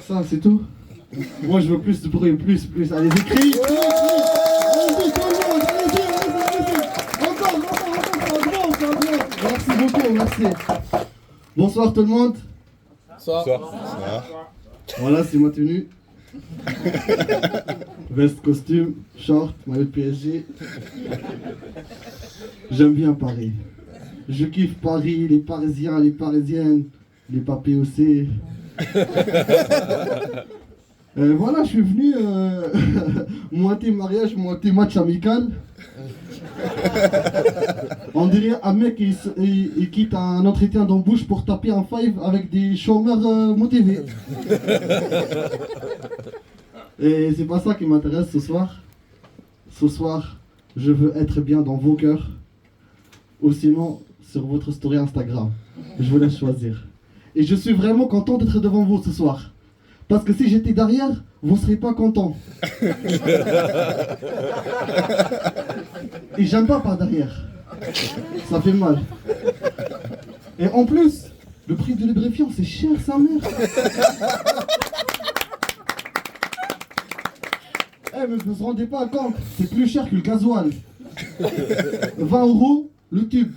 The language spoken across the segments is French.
Ça, c'est tout. Moi, je veux plus de bruit, plus. Allez, écris. Allez-y, tout le monde, allez-y. Encore, c'est un grand. Merci beaucoup, merci. Bonsoir tout le monde. Voilà, c'est ma tenue. Veste, costume, short, maillot de PSG. J'aime bien Paris. Je kiffe Paris, les Parisiens, les Parisiennes, les papiers aussi. Voilà, je suis venu moitié mariage, moitié match amical. On dirait un mec il quitte un entretien d'embauche pour taper un five avec des chômeurs motivés. Et c'est pas ça qui m'intéresse ce soir. Ce soir, je veux être bien dans vos cœurs. Ou sinon, sur votre story Instagram. Je vous laisse choisir. Et je suis vraiment content d'être devant vous ce soir. Parce que si j'étais derrière, vous ne serez pas content. Et j'aime pas par derrière. Ça fait mal. Et en plus, le prix de lubrifiant, c'est cher, sa mère. Eh, mais vous ne vous rendez pas compte, c'est plus cher que le gasoil. 20 € le tube.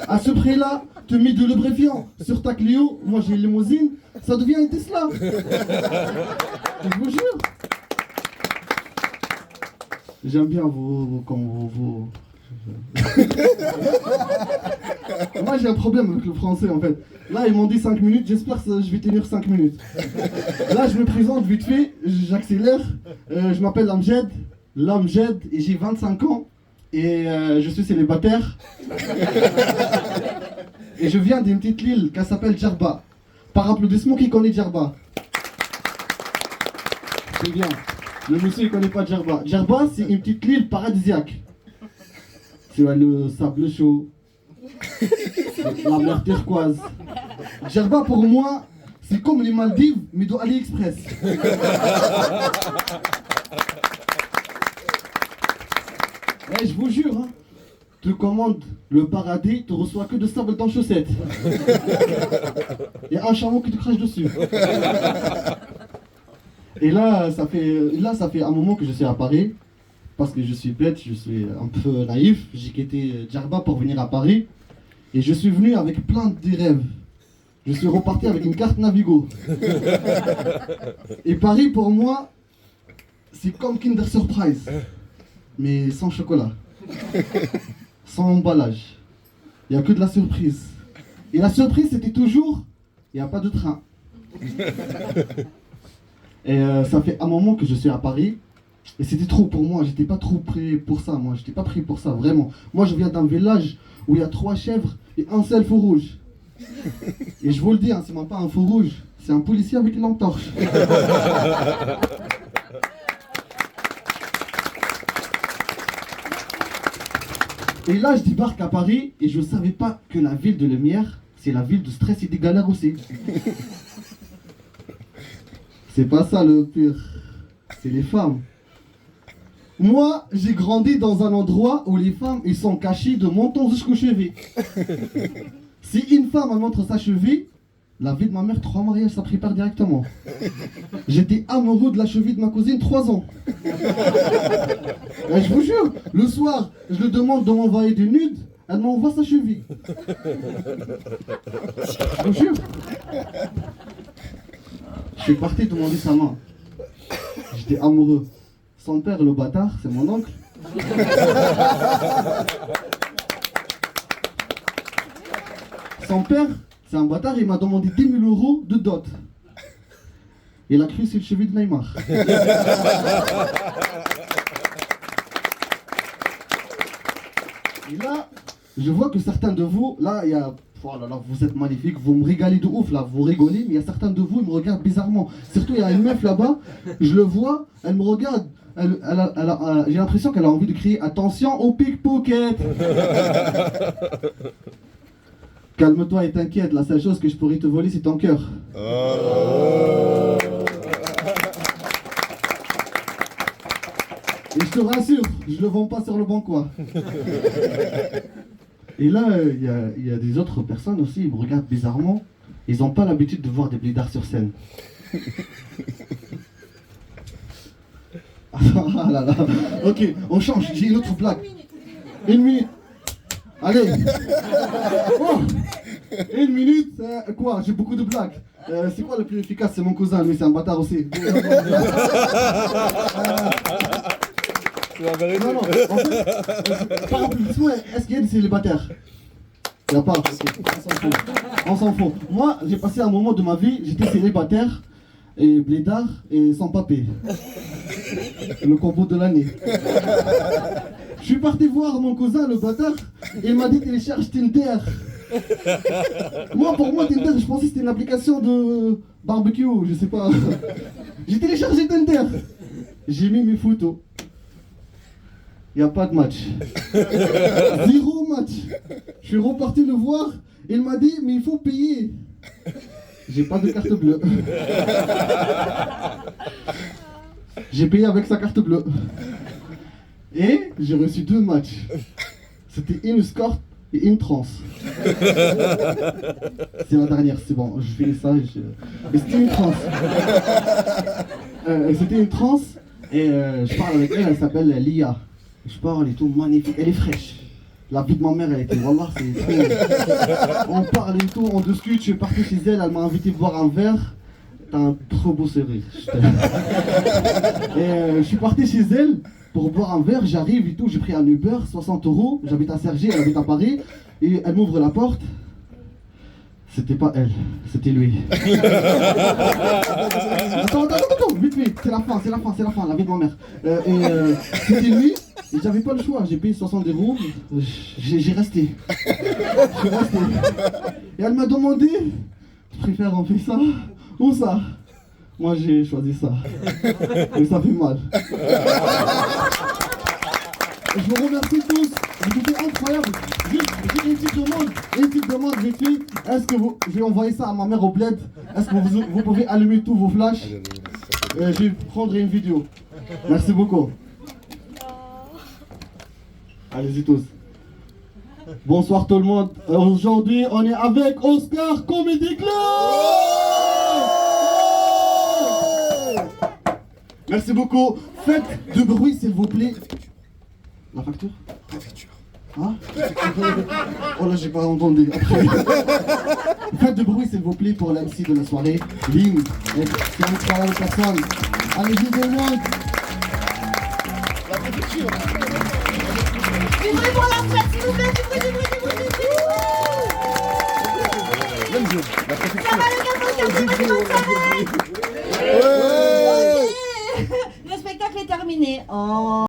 À ce prix-là, tu mets de lubrifiant sur ta Clio, moi j'ai une limousine, ça devient une Tesla. Je vous jure. J'aime bien vous. Moi j'ai un problème avec le français en fait. Là ils m'ont dit 5 minutes, j'espère que je vais tenir 5 minutes. Là je me présente vite fait, j'accélère. Je m'appelle Lamjed et j'ai 25 ans. Et je suis célibataire. Et je viens d'une petite île qui s'appelle Djerba. Par applaudissement, qui connaît Djerba? C'est bien. Le monsieur il connaît pas Djerba. Djerba c'est une petite île paradisiaque. C'est le sable chaud, la mer turquoise. Djerba pour moi c'est comme les Maldives mais de AliExpress. Eh, je vous jure, hein, tu commandes le paradis, tu reçois que de sable dans chaussettes. Il y a un chameau qui te crache dessus. Et là, ça fait un moment que je suis à Paris. Parce que je suis bête, je suis un peu naïf. J'ai quitté Djerba pour venir à Paris. Et je suis venu avec plein de rêves. Je suis reparti avec une carte Navigo. Et Paris, pour moi, c'est comme Kinder Surprise. Mais sans chocolat, sans emballage. Il n'y a que de la surprise. Et la surprise, c'était toujours, il n'y a pas de train. Et ça fait un moment que je suis à Paris. Et c'était trop pour moi, j'étais pas trop prêt pour ça, moi. J'étais pas prêt pour ça, vraiment. Moi, je viens d'un village où il y a 3 chèvres et un seul feu rouge. Et je vous le dis, hein, c'est même pas un feu rouge, c'est un policier avec une lampe torche. Et là, je débarque à Paris et je ne savais pas que la ville de lumière, c'est la ville de stress et des galères aussi. C'est pas ça le pire, c'est les femmes. Moi, j'ai grandi dans un endroit où les femmes, ils sont cachées de menton jusqu'aux chevilles. Si une femme, elle montre sa cheville, la vie de ma mère, 3 mariages, ça prépare directement. J'étais amoureux de la cheville de ma cousine 3 ans. Et je vous jure, le soir, je lui demande de m'envoyer des nudes, elle m'envoie sa cheville. Je vous jure. Je suis parti demander sa main. J'étais amoureux. Son père, le bâtard, c'est mon oncle. Son père, c'est un bâtard, il m'a demandé 10 000 € de dot. Il a cru sur le cheville de Neymar. Et là, je vois que certains de vous, là, il y a... Oh là là, vous êtes magnifiques, vous me régalez de ouf là, vous rigolez, mais il y a certains de vous, ils me regardent bizarrement. Surtout, il y a une meuf là-bas, je le vois, elle me regarde, j'ai l'impression qu'elle a envie de crier « Attention au pickpocket !» Calme-toi et t'inquiète, la seule chose que je pourrais te voler, c'est ton cœur. Oh. Et je te rassure, je le vends pas sur le bon coin. Et là, il y a des autres personnes aussi, ils me regardent bizarrement. ils n'ont pas l'habitude de voir des blédards sur scène. Ah là là. Ok, on change, j'ai une autre blague. 1 minute. Allez. Oh. 1 minute, quoi, j'ai beaucoup de blagues. C'est quoi le plus efficace? C'est mon cousin, lui c'est un bâtard aussi. Non, non, en fait, par applaudissement, est-ce qu'il y a des célibataires? Il n'y a pas, ok, on s'en fout. On s'en fout. Moi, j'ai passé un moment de ma vie, j'étais célibataire, et blédard, et sans papier. Le combo de l'année. Je suis parti voir mon cousin, le bâtard, et il m'a dit télécharge Tinder. Moi, pour moi, Tinder, je pensais que c'était une application de barbecue, je sais pas. J'ai téléchargé Tinder. J'ai mis mes photos. Il n'y a pas de match. 0 match. Je suis reparti le voir. Il m'a dit, mais il faut payer. J'ai pas de carte bleue. J'ai payé avec sa carte bleue. Et j'ai reçu 2 matchs. C'était une escorte et une transe. C'est la dernière, c'est bon. Je fais ça. Et c'était une transe. C'était une transe. Et je parle avec elle, elle s'appelle Lia. Je parle et tout, magnifique, elle est fraîche. La vie de ma mère, elle était, wallah, c'est trop... On parle et tout, on discute, je suis parti chez elle, elle m'a invité boire un verre. T'as un trop beau sourire. Et je suis parti chez elle pour boire un verre, j'arrive et tout, j'ai pris un Uber, 60 €, j'habite à Cergy, elle habite à Paris, et elle m'ouvre la porte. C'était pas elle, c'était lui. Attends, vite, c'est la fin, la vie de ma mère. C'était lui, et j'avais pas le choix, j'ai payé 60 €, j'ai resté. Je suis resté. Et elle m'a demandé, tu préfères on fait ça ou ça? Moi j'ai choisi ça. Et ça fait mal. Je vous remercie tous, vous étiez incroyables. Juste, j'ai une petite demande vite fait. Est-ce que vous, je vais envoyer ça à ma mère au bled. Est-ce que vous pouvez allumer tous vos flashs? Je vais prendre une vidéo. Merci beaucoup. Allez-y tous. Bonsoir tout le monde. Aujourd'hui, on est avec Oscar Comedy Club. Merci beaucoup. Faites du bruit s'il vous plaît. La facture? Hein? Oh là, j'ai pas entendu. Faites du bruit s'il vous plaît pour l'MC de la soirée. Ling, c'est une incroyable personne. Allez-y tout le monde. La préfecture. Du bruit pour la fête, s'il vous plaît, du bruit. Même jour, la préfecture. Le spectacle est terminé. Oh.